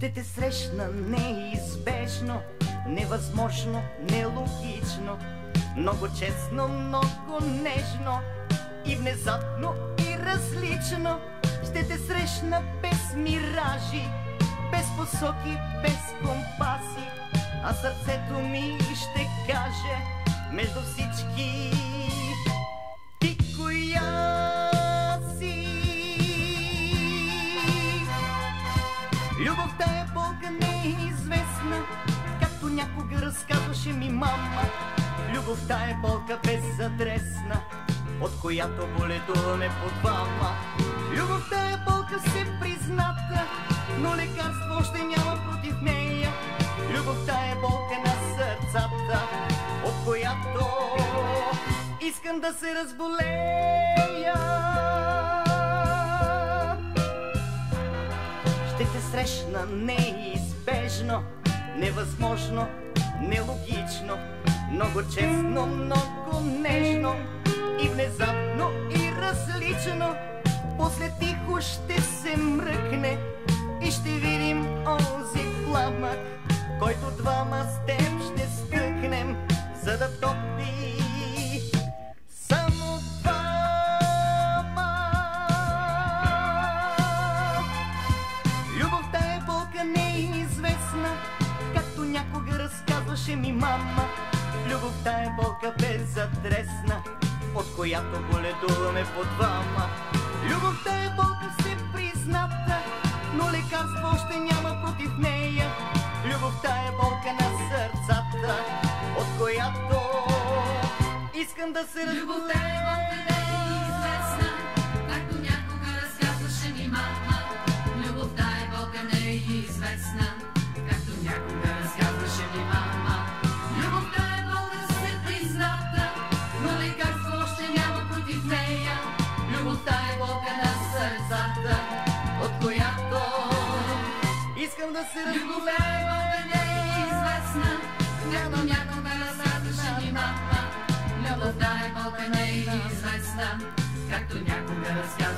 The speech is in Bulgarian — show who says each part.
Speaker 1: Ще те срещна неизбежно, невъзможно, нелогично, много честно, много нежно и внезапно и различно. Ще те срещна без миражи, без посоки, без компаси, а сърцето ми ще каже между всички: ти коя си? Любовта е болка неизвестна, както някога разказваше ми мама. Любовта е болка безадресна, от която боледуваме по двама. Любовта е болка все призната, но лекарство още няма против нея. Любовта е болка на сърцата, от която искам да се разболея. Ще те срещна неизбежно, невъзможно, нелогично, много честно, много нежно и внезапно и различно. После тихо ще се мръкне и ще видим онзи пламък, който двама с теб ще стъкнем, за да топи само двама. Любовта е болка неизвестна, както някога разказваше ми мама. Любовта е болка безадресна, от която боледуваме по двама. Любовта е болка все призната, но лекарство още няма против нея. Любовта е болка на сърцата, от която искам да се разболея.
Speaker 2: Любовта е болка неизвестна, както някога разказваше ми мама. Любовта е болка неизвестна, както някога разказваше ми мама. Любовта е болка все призната, но лекарство още няма против нея. Любовта е болка на сърцата, от която
Speaker 1: искам да се
Speaker 2: любовта е болка неизвестна, както някога разказваше ми мама. Любовта е болка неизвестна, както някога разказваше